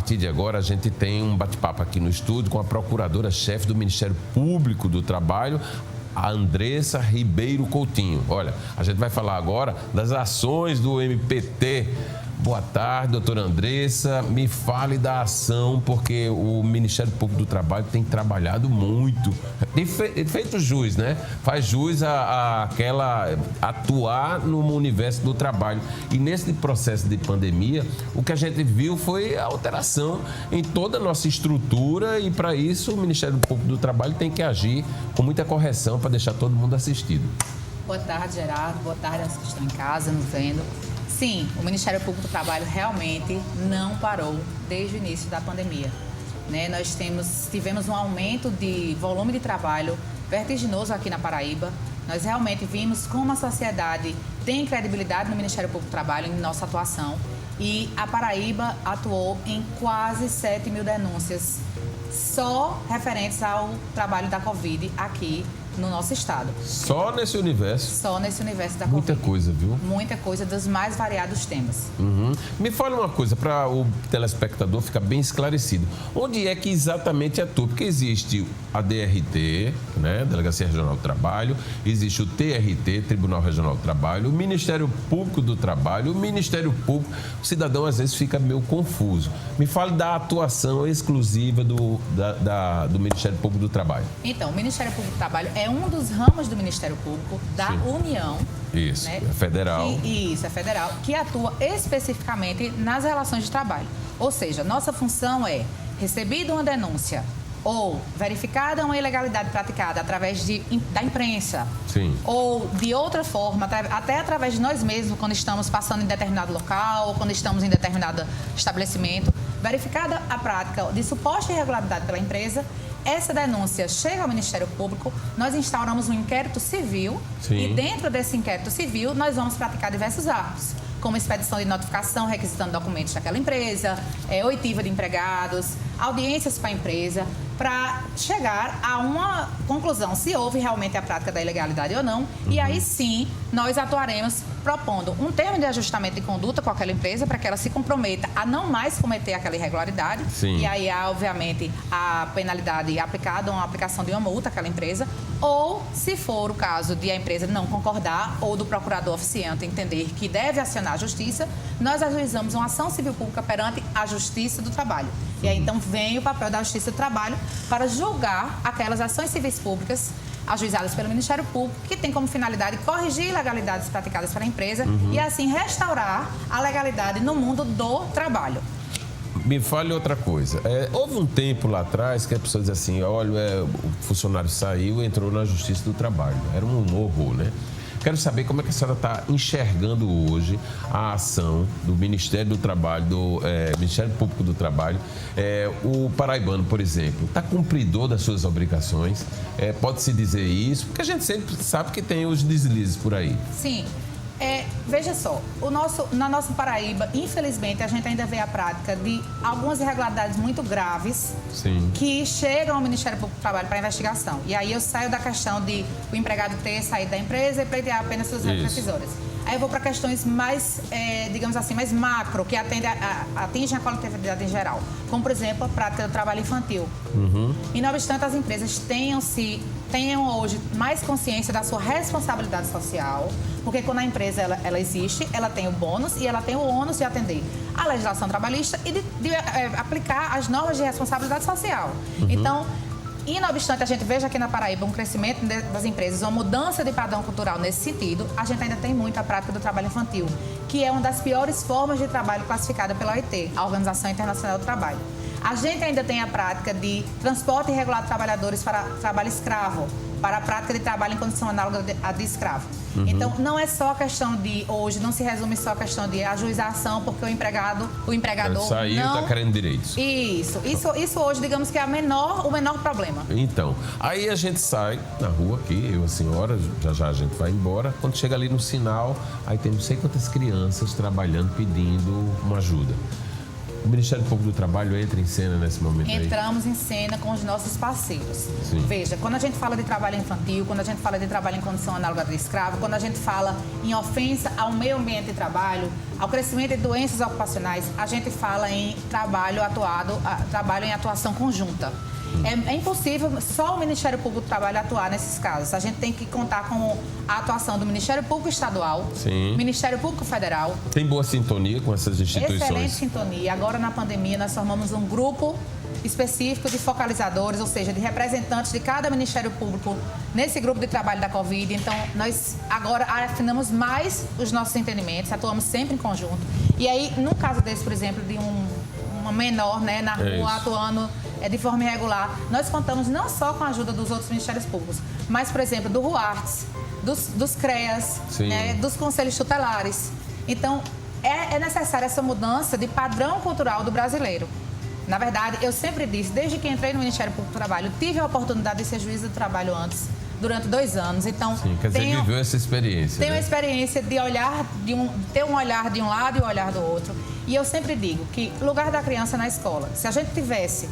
partir de agora, a gente tem um bate-papo aqui no estúdio com a procuradora-chefe do Ministério Público do Trabalho, a Andressa Ribeiro Coutinho. Olha, a gente vai falar agora das ações do MPT. Boa tarde, doutora Andressa. Me fale da ação, porque o Ministério Público do Trabalho tem trabalhado muito. Tem feito jus, né? Faz jus àquela atuar no universo do trabalho. E nesse processo de pandemia, o que a gente viu foi a alteração em toda a nossa estrutura e, para isso, o Ministério Público do Trabalho tem que agir com muita correção para deixar todo mundo assistido. Boa tarde, Gerardo. Boa tarde aos que estão em casa, nos vendo. Sim, o Ministério Público do Trabalho realmente não parou desde o início da pandemia. Né? Nós tivemos um aumento de volume de trabalho vertiginoso aqui na Paraíba. Nós realmente vimos como a sociedade tem credibilidade no Ministério Público do Trabalho em nossa atuação. E a Paraíba atuou em quase 7 mil denúncias só referentes ao trabalho da Covid aqui no nosso estado. Só nesse universo? Só nesse universo da Muita Covid. coisa, viu? Muita coisa, dos mais variados temas. Uhum. Me fala uma coisa, para o telespectador ficar bem esclarecido. Onde é que exatamente atua? Porque existe a DRT, né, Delegacia Regional do Trabalho, existe o TRT, Tribunal Regional do Trabalho, o Ministério Público do Trabalho, o Ministério Público. O cidadão, às vezes, fica meio confuso. Me fale da atuação exclusiva do Ministério Público do Trabalho. Então, o Ministério Público do Trabalho é um dos ramos do Ministério Público da Sim. União. Isso, né? É federal. Isso, é federal, que atua especificamente nas relações de trabalho. Ou seja, nossa função é recebida uma denúncia ou verificada uma ilegalidade praticada através da imprensa. Sim. Ou de outra forma, até através de nós mesmos, quando estamos passando em determinado local ou quando estamos em determinado estabelecimento, verificada a prática de suposta irregularidade pela empresa, essa denúncia chega ao Ministério Público, nós instauramos um inquérito civil. Sim. E dentro desse inquérito civil nós vamos praticar diversos atos, como expedição de notificação requisitando documentos daquela empresa, oitiva de empregados, audiências para a empresa, para chegar a uma conclusão se houve realmente a prática da ilegalidade ou não. E aí sim, nós atuaremos propondo um termo de ajustamento de conduta com aquela empresa para que ela se comprometa a não mais cometer aquela irregularidade. Sim. E aí há, obviamente, a penalidade aplicada, uma aplicação de uma multa àquela empresa. Ou, se for o caso de a empresa não concordar ou do procurador oficiante entender que deve acionar a justiça, nós ajuizamos uma ação civil pública perante a Justiça do Trabalho. E aí, então, vem o papel da Justiça do Trabalho para julgar aquelas ações civis públicas ajuizadas pelo Ministério Público, que tem como finalidade corrigir ilegalidades praticadas pela empresa e, assim, restaurar a legalidade no mundo do trabalho. Me fale outra coisa. Houve um tempo lá atrás que a pessoa dizia assim, olha, o funcionário saiu e entrou na Justiça do Trabalho. Era um horror, né? Quero saber como é que a senhora está enxergando hoje a ação do Ministério do Trabalho, do Ministério Público do Trabalho. O paraibano, por exemplo, está cumpridor das suas obrigações? Pode-se dizer isso? Porque a gente sempre sabe que tem os deslizes por aí. Sim. Veja só, na nossa Paraíba, infelizmente, a gente ainda vê a prática de algumas irregularidades muito graves. Sim. Que chegam ao Ministério Público do Trabalho para investigação. E aí eu saio da questão de o empregado ter saído da empresa e pleitear apenas suas requisitoras. Aí eu vou para questões mais, digamos assim, mais macro, que atingem a coletividade em geral. Como, por exemplo, a prática do trabalho infantil. E, não obstante, as empresas tenham hoje mais consciência da sua responsabilidade social, porque quando a empresa ela existe, ela tem o bônus e ela tem o ônus de atender à legislação trabalhista e de aplicar as normas de responsabilidade social. Então, e não obstante a gente veja aqui na Paraíba um crescimento das empresas, uma mudança de padrão cultural nesse sentido, a gente ainda tem muito a prática do trabalho infantil, que é uma das piores formas de trabalho classificada pela OIT, a Organização Internacional do Trabalho. A gente ainda tem a prática de transporte irregular de trabalhadores para trabalho escravo, para a prática de trabalho em condição análoga a de escravo. Então, não é só a questão de, hoje, não se resume só a questão de ajuização, porque o empregador saiu, não... está querendo direitos. Isso hoje, digamos que é o menor problema. Então, aí a gente sai na rua aqui, eu e a senhora, já a gente vai embora. Quando chega ali no sinal, aí tem não sei quantas crianças trabalhando, pedindo uma ajuda. O Ministério Público do Trabalho entra em cena nesse momento aí? Entramos em cena com os nossos parceiros. Sim. Veja, quando a gente fala de trabalho infantil, quando a gente fala de trabalho em condição análoga de escravo, quando a gente fala em ofensa ao meio ambiente de trabalho, ao crescimento de doenças ocupacionais, a gente fala em trabalho em atuação conjunta. É impossível só o Ministério Público do Trabalho atuar nesses casos. A gente tem que contar com a atuação do Ministério Público Estadual, Sim. Ministério Público Federal. Tem boa sintonia com essas instituições? Excelente sintonia. Agora, na pandemia, nós formamos um grupo específico de focalizadores, ou seja, de representantes de cada Ministério Público nesse grupo de trabalho da Covid. Então, nós agora afinamos mais os nossos entendimentos, atuamos sempre em conjunto. E aí, no caso desse, por exemplo, de uma menor, né, na rua, atuando de forma irregular, nós contamos não só com a ajuda dos outros Ministérios Públicos, mas, por exemplo, do RUARTS, dos CREAS, né, dos Conselhos Tutelares. Então, é necessária essa mudança de padrão cultural do brasileiro. Na verdade, eu sempre disse, desde que entrei no Ministério Público do Trabalho, tive a oportunidade de ser juíza do trabalho antes, durante 2 anos. Então, sim, quer dizer, viveu essa experiência. Tenho a experiência de olhar, ter um olhar de um lado e um olhar do outro. E eu sempre digo que o lugar da criança é na escola. Se a gente tivesse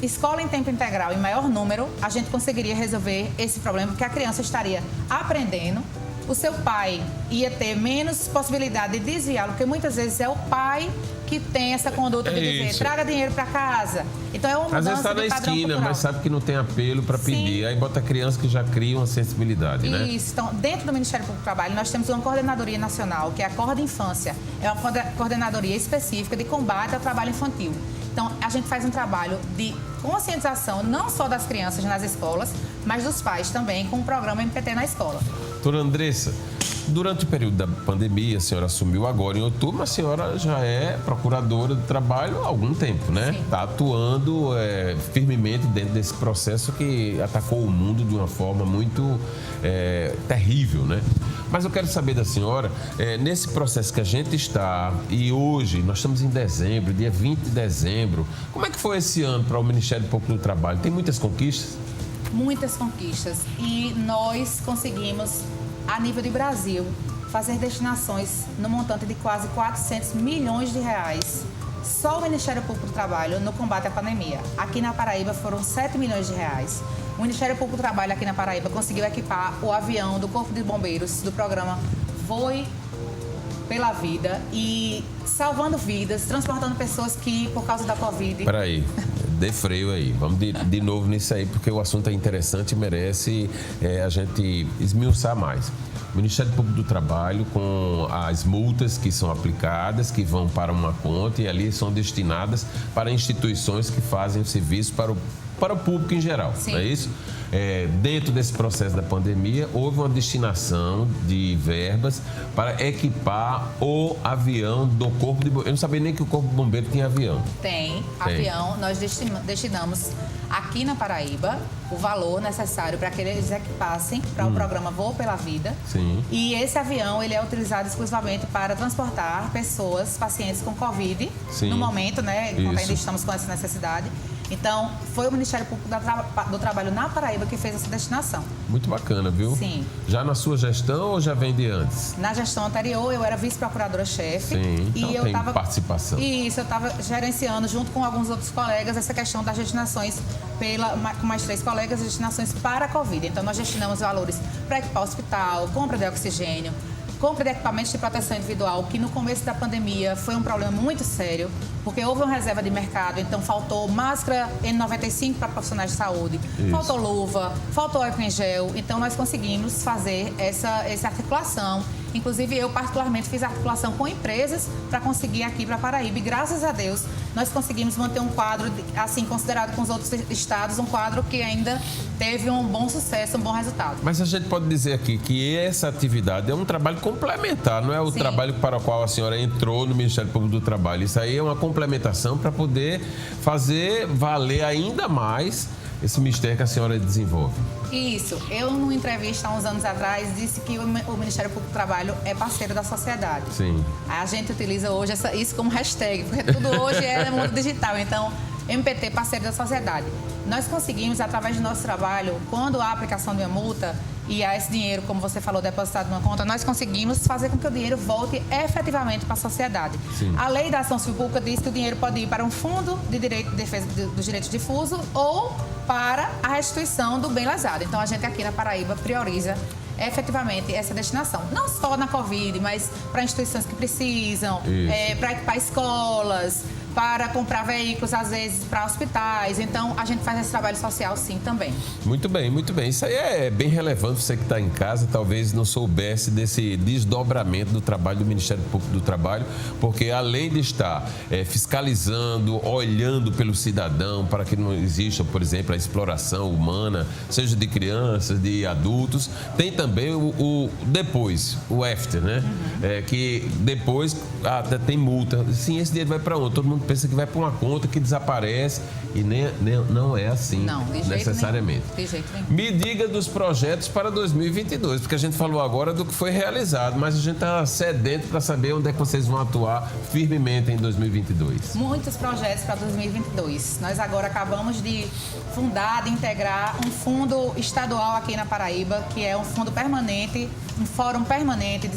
escola em tempo integral em maior número, a gente conseguiria resolver esse problema, porque a criança estaria aprendendo, o seu pai ia ter menos possibilidade de desviá-lo, porque muitas vezes é o pai que tem essa conduta de dizer, traga dinheiro para casa. Então é uma mudança. Às vezes está na esquina, cultural, mas sabe que não tem apelo para pedir. Aí bota a criança que já cria uma sensibilidade, né? Isso. Então, dentro do Ministério Público do Trabalho, nós temos uma coordenadoria nacional, que é a Corda Infância. É uma coordenadoria específica de combate ao trabalho infantil. Então, a gente faz um trabalho de conscientização, não só das crianças nas escolas, mas dos pais também, com o programa MPT na escola. Doutora Andressa, durante o período da pandemia, a senhora assumiu agora em outubro, mas a senhora já é procuradora do trabalho há algum tempo, né? Está atuando firmemente dentro desse processo que atacou o mundo de uma forma muito terrível, né? Mas eu quero saber da senhora, nesse processo que a gente está, e hoje nós estamos em dezembro, dia 20 de dezembro, como é que foi esse ano para o Ministério Público do Trabalho? Tem muitas conquistas? Muitas conquistas. E nós conseguimos, a nível de Brasil, fazer destinações no montante de quase 400 milhões de reais. Só o Ministério Público do Trabalho no combate à pandemia. Aqui na Paraíba foram 7 milhões de reais. O Ministério Público do Trabalho aqui na Paraíba conseguiu equipar o avião do Corpo de Bombeiros do programa Voe pela Vida e salvando vidas, transportando pessoas que, por causa da Covid... Peraí, dê freio aí. Vamos de novo nisso aí, porque o assunto é interessante e merece a gente esmiuçar mais. O Ministério Público do Trabalho, com as multas que são aplicadas, que vão para uma conta e ali são destinadas para instituições que fazem o serviço para o público em geral, sim, não é isso? Dentro desse processo da pandemia, houve uma destinação de verbas para equipar o avião do Corpo de Bombeiros. Eu não sabia nem que o Corpo de Bombeiros tinha avião. Tem. Avião. Nós destinamos aqui na Paraíba o valor necessário para que eles equipassem para o programa Voa pela Vida. Sim. E esse avião, ele é utilizado exclusivamente para transportar pessoas, pacientes com Covid, sim, no momento, né? Quando ainda estamos com essa necessidade. Então, foi o Ministério Público do Trabalho na Paraíba que fez essa destinação. Muito bacana, viu? Sim. Já na sua gestão ou já vem de antes? Na gestão anterior, eu era vice-procuradora-chefe. Sim, então e eu tem tava, participação. Isso, eu estava gerenciando, junto com alguns outros colegas, essa questão das destinações, com mais 3 colegas, destinações para a Covid. Então, nós destinamos valores para equipar o hospital, compra de oxigênio, compra de equipamentos de proteção individual, que no começo da pandemia foi um problema muito sério, porque houve uma reserva de mercado, então faltou máscara N95 para profissionais de saúde, faltou luva, faltou álcool em gel, então nós conseguimos fazer essa articulação. Inclusive, eu particularmente fiz articulação com empresas para conseguir aqui para Paraíba. E graças a Deus, nós conseguimos manter um quadro, assim, considerado com os outros estados, um quadro que ainda teve um bom sucesso, um bom resultado. Mas a gente pode dizer aqui que essa atividade é um trabalho complementar, não é o trabalho para o qual a senhora entrou no Ministério Público do Trabalho. Isso aí é uma complementação para poder fazer valer ainda mais esse mistério que a senhora desenvolve. Isso. Eu, numa entrevista há uns anos atrás, disse que o Ministério Público do Trabalho é parceiro da sociedade. Sim. A gente utiliza hoje isso como hashtag, porque tudo hoje é mundo digital. Então, MPT, parceiro da sociedade. Nós conseguimos, através do nosso trabalho, quando há aplicação de uma multa, e a esse dinheiro, como você falou, depositado numa conta, nós conseguimos fazer com que o dinheiro volte efetivamente para a sociedade. Sim. A lei da ação civil pública diz que o dinheiro pode ir para um fundo de direito de defesa dos direitos difusos ou para a restituição do bem lesado. Então, a gente aqui na Paraíba prioriza efetivamente essa destinação. Não só na Covid, mas para instituições que precisam, para equipar escolas, para comprar veículos, às vezes, para hospitais. Então, a gente faz esse trabalho social, sim, também. Muito bem, muito bem. Isso aí é bem relevante. Você que está em casa, talvez não soubesse desse desdobramento do trabalho do Ministério Público do Trabalho, porque além de estar fiscalizando, olhando pelo cidadão para que não exista, por exemplo, a exploração humana, seja de crianças, de adultos, tem também o depois, o after, né? Que depois até tem multa. Sim, esse dinheiro vai para onde? Todo mundo pensa que vai para uma conta que desaparece e não é assim, não, de jeito necessariamente. Nenhum. De jeito nenhum. Me diga dos projetos para 2022, porque a gente falou agora do que foi realizado, mas a gente está sedento para saber onde é que vocês vão atuar firmemente em 2022. Muitos projetos para 2022. Nós agora acabamos de fundar, de integrar um fundo estadual aqui na Paraíba, que é um fundo permanente, um fórum permanente,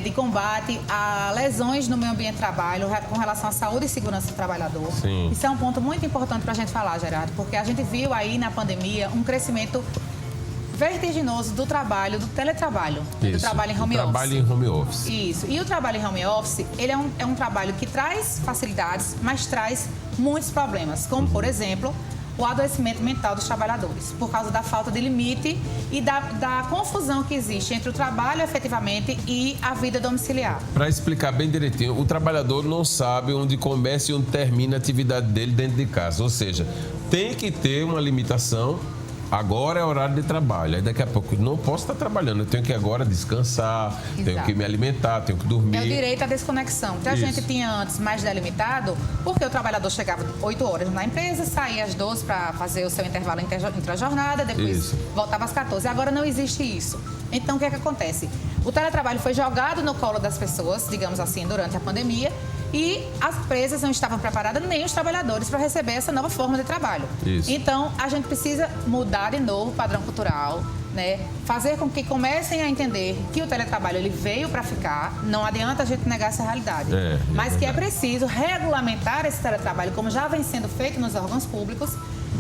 de combate a lesões no meio ambiente de trabalho com relação à saúde e segurança do trabalhador. Sim. Isso é um ponto muito importante para a gente falar, Gerardo, porque a gente viu aí na pandemia um crescimento vertiginoso do trabalho, do teletrabalho, do trabalho em home office. Trabalho em home office. Isso. E o trabalho em home office, ele é um trabalho que traz facilidades, mas traz muitos problemas, como, por exemplo, o adoecimento mental dos trabalhadores, por causa da falta de limite e da confusão que existe entre o trabalho efetivamente e a vida domiciliar. Para explicar bem direitinho, o trabalhador não sabe onde começa e onde termina a atividade dele dentro de casa. Ou seja, tem que ter uma limitação. Agora é horário de trabalho, aí daqui a pouco não posso estar trabalhando, eu tenho que agora descansar, Exato. Tenho que me alimentar, tenho que dormir. É o direito à desconexão, que a gente tinha antes mais delimitado, porque o trabalhador chegava 8 horas na empresa, saía às 12 para fazer o seu intervalo entre a jornada, depois voltava às 14. Agora não existe isso. Então, o que é que acontece? O teletrabalho foi jogado no colo das pessoas, digamos assim, durante a pandemia, e as empresas não estavam preparadas, nem os trabalhadores, para receber essa nova forma de trabalho. Isso. Então, a gente precisa mudar de novo o padrão cultural, né? Fazer com que comecem a entender que o teletrabalho ele veio para ficar, não adianta a gente negar essa realidade. Mas que é preciso regulamentar esse teletrabalho, como já vem sendo feito nos órgãos públicos.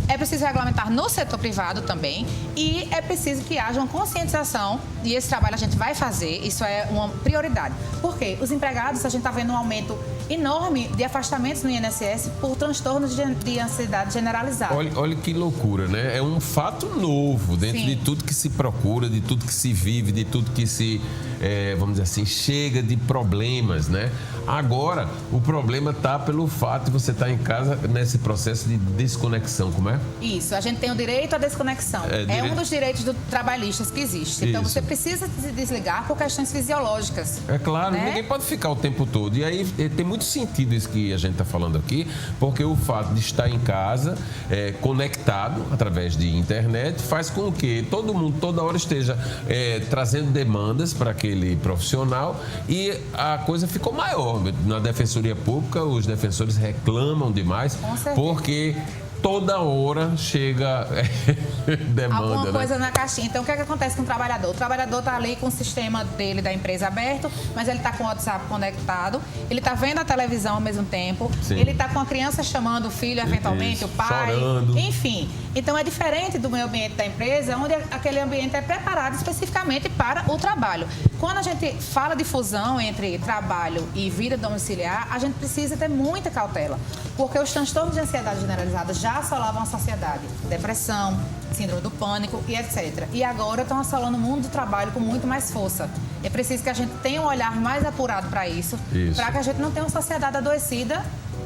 É preciso regulamentar no setor privado também e é preciso que haja uma conscientização e esse trabalho a gente vai fazer, isso é uma prioridade. Porque os empregados, a gente está vendo um aumento enorme de afastamentos no INSS por transtornos de ansiedade generalizada. Olha que loucura, né? É um fato novo dentro de tudo que se procura, de tudo que se vive, de tudo que se, vamos dizer assim, chega de problemas, né? Agora, o problema está pelo fato de você estar em casa nesse processo de desconexão, como é? Isso, a gente tem o direito à desconexão. É um dos direitos trabalhistas que existe. Então, você precisa se desligar por questões fisiológicas. É claro, né? Ninguém pode ficar o tempo todo. E aí tem muito sentido isso que a gente está falando aqui, porque o fato de estar em casa, conectado através de internet, faz com que todo mundo, toda hora, esteja trazendo demandas para aquele profissional e a coisa ficou maior. Na Defensoria Pública, os defensores reclamam demais, porque toda hora chega demanda. Alguma coisa na caixinha. Então, o que é que acontece com o trabalhador? O trabalhador está ali com o sistema dele, da empresa aberto, mas ele está com o WhatsApp conectado, ele está vendo a televisão ao mesmo tempo, ele está com a criança chamando o filho, eventualmente, o pai, chorando. Enfim. Então, é diferente do meio ambiente da empresa, onde aquele ambiente é preparado especificamente para o trabalho. Quando a gente fala de fusão entre trabalho e vida domiciliar, a gente precisa ter muita cautela, porque os transtornos de ansiedade generalizada já assolavam a sociedade. Depressão, síndrome do pânico e etc. E agora estão assolando o mundo do trabalho com muito mais força. É preciso que a gente tenha um olhar mais apurado para isso, para que a gente não tenha uma sociedade adoecida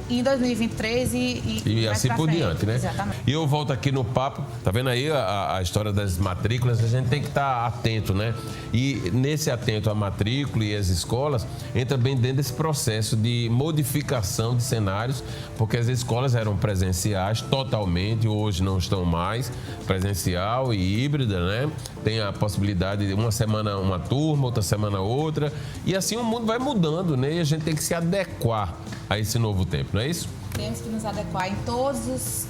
em 2023 e assim por diante, né? Exatamente. E eu volto aqui no papo, tá vendo aí a história das matrículas, a gente tem que estar atento, né? E nesse atento à matrícula e às escolas, entra bem dentro desse processo de modificação de cenários, porque as escolas eram presenciais totalmente, hoje não estão mais, presencial e híbrida, né? Tem a possibilidade de uma semana uma turma, outra semana outra, e assim o mundo vai mudando, né? E a gente tem que se adequar a esse novo tempo, não é isso? Temos que nos adequar em todos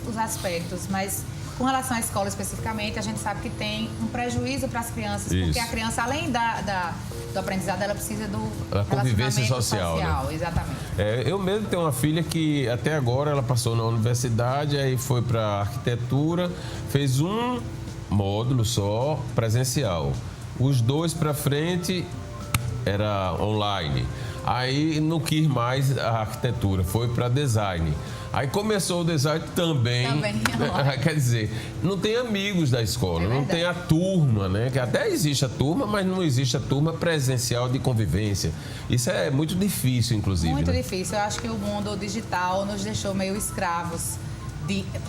os aspectos, mas Com relação à escola especificamente, a gente sabe que tem um prejuízo para as crianças, porque a criança, além do aprendizado, ela precisa do convivência social, né? Exatamente. Eu mesmo tenho uma filha que até agora ela passou na universidade, aí foi para arquitetura, fez um módulo só presencial. Os 2 para frente era online. Aí não quis mais a arquitetura, foi para design. Aí começou o design também quer dizer, não tem amigos da escola, não tem a turma, né? Que até existe a turma, mas não existe a turma presencial de convivência. Isso é muito difícil, inclusive. Muito né? difícil. Eu acho que o mundo digital nos deixou meio escravos.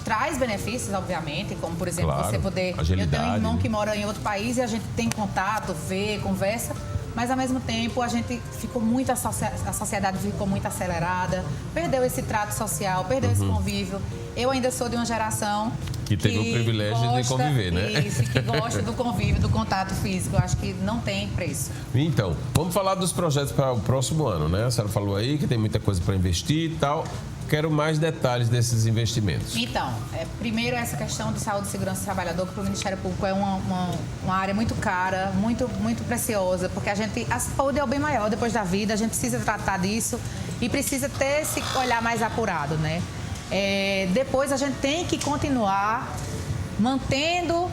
Traz benefícios, obviamente, como, por exemplo, você poder... Agilidade, eu tenho um irmão que mora em outro país e a gente tem contato, vê, conversa, mas, ao mesmo tempo, a gente ficou muito... A sociedade ficou muito acelerada, perdeu esse trato social, perdeu esse convívio. Eu ainda sou de uma geração que teve o privilégio de conviver, né? Isso, que gosta do convívio, do contato físico. Eu acho que não tem preço. Então, vamos falar dos projetos para o próximo ano, né? A senhora falou aí que tem muita coisa para investir e tal. Quero mais detalhes desses investimentos. Então, primeiro essa questão de saúde e segurança do trabalhador, que para o Ministério Público é uma área muito cara, muito, muito preciosa, porque a saúde é o bem maior depois da vida, a gente precisa tratar disso e precisa ter esse olhar mais apurado, né? Depois a gente tem que continuar mantendo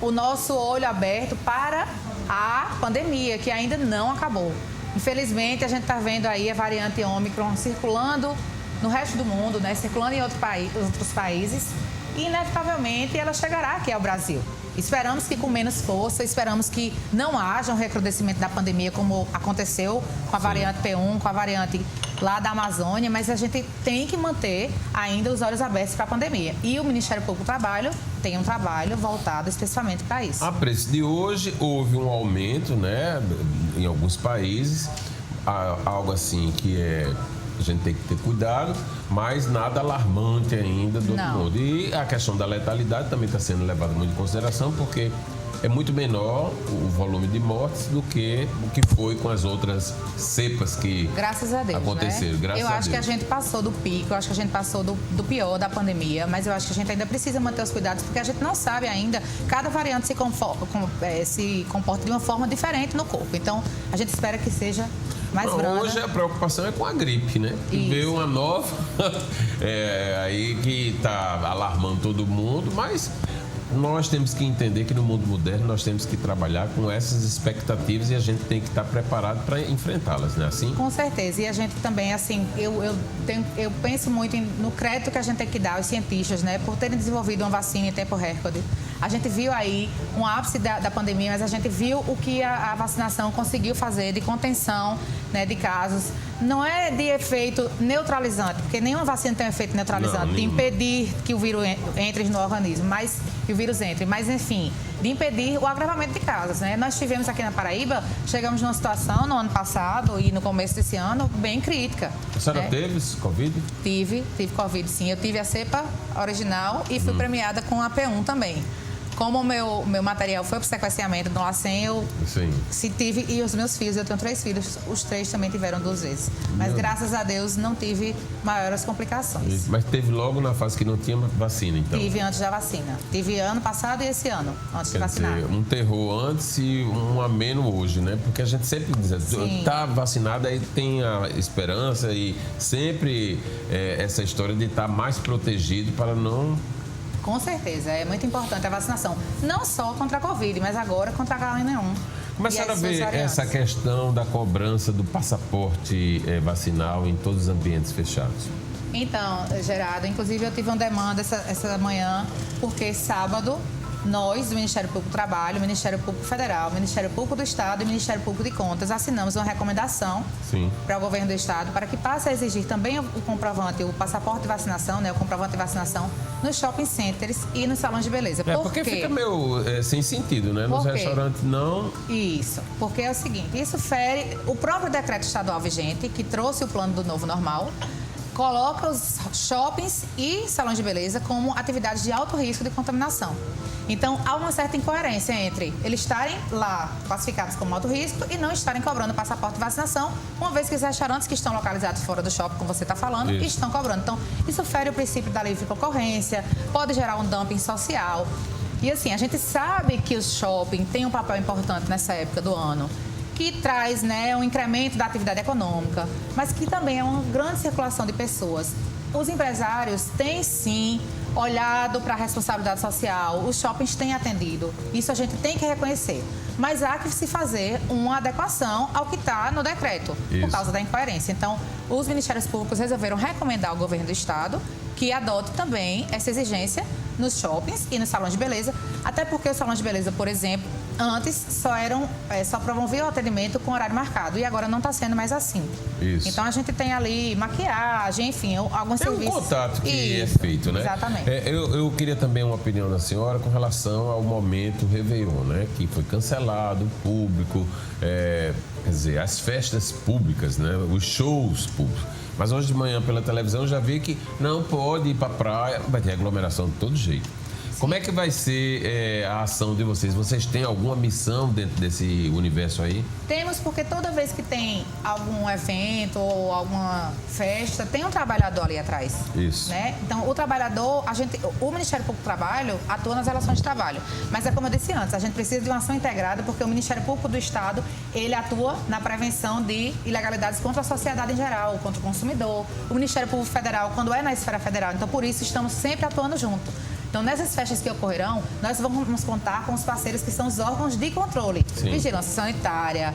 o nosso olho aberto para a pandemia, que ainda não acabou. Infelizmente, a gente está vendo aí a variante Ômicron circulando no resto do mundo, né? Circulando em outros países e, inevitavelmente, ela chegará aqui ao Brasil. Esperamos que com menos força, esperamos que não haja um recrudescimento da pandemia como aconteceu com a variante P1, com a variante lá da Amazônia, mas a gente tem que manter ainda os olhos abertos para a pandemia. E o Ministério Público do Trabalho tem um trabalho voltado especificamente para isso. A preço de hoje, houve um aumento, né, em alguns países, algo assim que a gente tem que ter cuidado, mas nada alarmante ainda do mundo. E a questão da letalidade também está sendo levada muito em consideração, porque é muito menor o volume de mortes do que o que foi com as outras cepas que graças a Deus, aconteceram. Né? Graças eu a acho Deus. Que a gente passou do pico, eu acho que a gente passou do pior da pandemia, mas eu acho que a gente ainda precisa manter os cuidados, porque a gente não sabe ainda, cada variante se comporta de uma forma diferente no corpo. Então, a gente espera que seja mais branda. Hoje a preocupação é com a gripe, né? Que veio uma nova, aí que está alarmando todo mundo, mas nós temos que entender que no mundo moderno nós temos que trabalhar com essas expectativas e a gente tem que estar preparado para enfrentá-las, não é assim? Com certeza. E a gente também, assim, eu penso muito no crédito que a gente tem que dar aos cientistas, né? Por terem desenvolvido uma vacina em tempo recorde. A gente viu aí um ápice da pandemia, mas a gente viu o que a vacinação conseguiu fazer de contenção, né, de casos. Não é de efeito neutralizante, porque nenhuma vacina tem um efeito neutralizante, de impedir que o vírus entre no organismo, mas que o vírus entre. Mas, enfim, de impedir o agravamento de casos, né? Nós tivemos aqui na Paraíba, chegamos numa situação no ano passado e no começo desse ano bem crítica. A senhora teve Covid? Tive Covid, sim. Eu tive a cepa original e fui premiada com a P1 também. Como o meu material foi para o sequenciamento do LACEN, eu tive, e os meus filhos, eu tenho 3 filhos, os 3 também tiveram 2 vezes. Mas graças a Deus não tive maiores complicações. Mas teve logo na fase que não tinha vacina, então? Tive antes da vacina. Tive ano passado e esse ano, antes de vacinar. Dizer, um terror antes e um ameno hoje, né? Porque a gente sempre diz, está vacinado, aí tem a esperança e sempre essa história de estar mais protegido para não... Com certeza, é muito importante a vacinação. Não só contra a Covid, mas agora contra a H1N1. Como a senhora vê essa questão da cobrança do passaporte vacinal em todos os ambientes fechados? Então, Gerardo, inclusive eu tive uma demanda essa manhã, porque sábado nós, do Ministério Público do Trabalho, Ministério Público Federal, Ministério Público do Estado e Ministério Público de Contas assinamos uma recomendação para o governo do Estado para que passe a exigir também o comprovante, o passaporte de vacinação, né, o comprovante de vacinação nos shopping centers e nos salões de beleza. Porque fica meio sem sentido, né? Nos restaurantes não... Isso, porque é o seguinte, isso fere o próprio decreto estadual vigente, que trouxe o plano do novo normal, coloca os shoppings e salões de beleza como atividades de alto risco de contaminação. Então, há uma certa incoerência entre eles estarem lá classificados como alto risco e não estarem cobrando passaporte de vacinação, uma vez que os restaurantes que estão localizados fora do shopping, como você está falando, estão cobrando. Então, isso fere o princípio da livre concorrência, pode gerar um dumping social. E assim, a gente sabe que o shopping tem um papel importante nessa época do ano, que traz, né, um incremento da atividade econômica, mas que também é uma grande circulação de pessoas. Os empresários têm, sim, olhado para a responsabilidade social, os shoppings têm atendido, isso a gente tem que reconhecer. Mas há que se fazer uma adequação ao que está no decreto, por causa da incoerência. Então, os Ministérios Públicos resolveram recomendar ao governo do Estado que adote também essa exigência nos shoppings e nos salões de beleza, até porque os salões de beleza, por exemplo, antes só promoviam o atendimento com horário marcado e agora não está sendo mais assim. Isso. Então a gente tem ali maquiagem, enfim, alguns serviços. É um contato que é feito, né? Exatamente. Eu queria também uma opinião da senhora com relação ao momento Réveillon, né? Que foi cancelado, público, quer dizer, as festas públicas, né? Os shows públicos. Mas hoje de manhã pela televisão já vi que não pode ir para a praia, vai ter aglomeração de todo jeito. Como é que vai ser a ação de vocês? Vocês têm alguma missão dentro desse universo aí? Temos, porque toda vez que tem algum evento ou alguma festa, tem um trabalhador ali atrás. Isso. Né? Então, o trabalhador, o Ministério Público do Trabalho atua nas relações de trabalho. Mas é como eu disse antes, a gente precisa de uma ação integrada, porque o Ministério Público do Estado, ele atua na prevenção de ilegalidades contra a sociedade em geral, contra o consumidor. O Ministério Público Federal, quando é na esfera federal. Então, por isso, estamos sempre atuando junto. Então, nessas festas que ocorrerão, nós vamos contar com os parceiros que são os órgãos de controle. Sim. Vigilância Sanitária,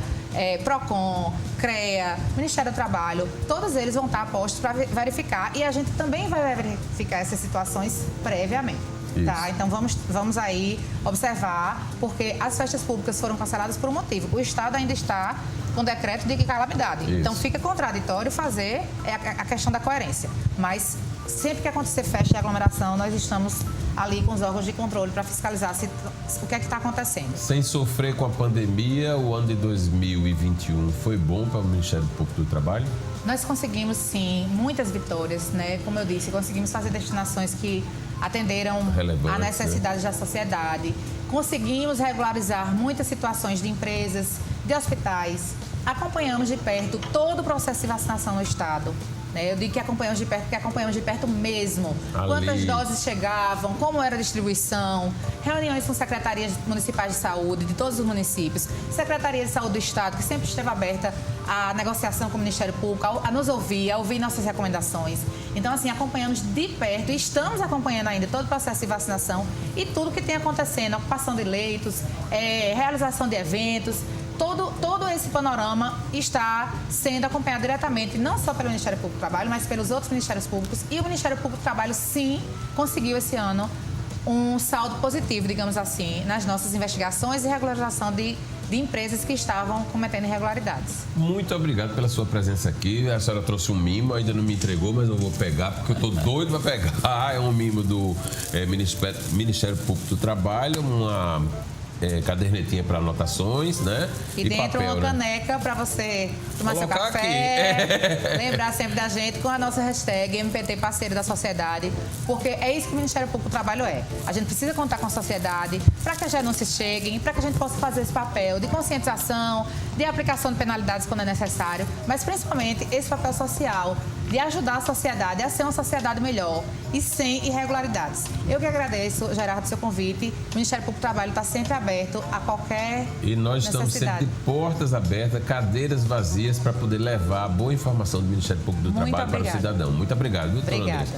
PROCON, CREA, Ministério do Trabalho. Todos eles vão estar postos para verificar e a gente também vai verificar essas situações previamente. Tá? Então, vamos aí observar, porque as festas públicas foram canceladas por um motivo. O Estado ainda está com decreto de calamidade. Isso. Então, fica contraditório fazer a questão da coerência. Mas, sempre que acontecer festa e aglomeração, nós estamos ali com os órgãos de controle para fiscalizar o que é que está acontecendo. Sem sofrer com a pandemia, o ano de 2021 foi bom para o Ministério Público do Trabalho? Nós conseguimos, sim, muitas vitórias, né? Como eu disse, conseguimos fazer destinações que atenderam a necessidades da sociedade. Conseguimos regularizar muitas situações de empresas, de hospitais. Acompanhamos de perto todo o processo de vacinação no Estado. Eu digo que acompanhamos de perto, porque acompanhamos de perto mesmo. Ali. Quantas doses chegavam, como era a distribuição, reuniões com secretarias municipais de saúde de todos os municípios, Secretaria de Saúde do Estado, que sempre esteve aberta à negociação com o Ministério Público, a nos ouvir, a ouvir nossas recomendações. Então, assim, acompanhamos de perto e estamos acompanhando ainda todo o processo de vacinação e tudo que tem acontecendo, ocupação de leitos, realização de eventos. Todo esse panorama está sendo acompanhado diretamente, não só pelo Ministério Público do Trabalho, mas pelos outros Ministérios Públicos. E o Ministério Público do Trabalho, sim, conseguiu esse ano um saldo positivo, digamos assim, nas nossas investigações e regularização de empresas que estavam cometendo irregularidades. Muito obrigado pela sua presença aqui. A senhora trouxe um mimo, ainda não me entregou, mas eu vou pegar, porque eu estou doido para pegar. É um mimo do Ministério Público do Trabalho, uma cadernetinha para anotações, né? E dentro papel, uma caneca para você tomar seu café, lembrar sempre da gente com a nossa hashtag MPT Parceiro da Sociedade, porque é isso que o Ministério Público do Trabalho é. A gente precisa contar com a sociedade para que as denúncias cheguem, para que a gente possa fazer esse papel de conscientização, de aplicação de penalidades quando é necessário, mas principalmente esse papel social de ajudar a sociedade a ser uma sociedade melhor e sem irregularidades. Eu que agradeço, Gerardo, seu convite. O Ministério Público do Trabalho está sempre aberto a qualquer necessidade. E nós estamos sempre de portas abertas, cadeiras vazias para poder levar a boa informação do Ministério Público do Trabalho para o cidadão. Muito obrigado, doutora Andressa.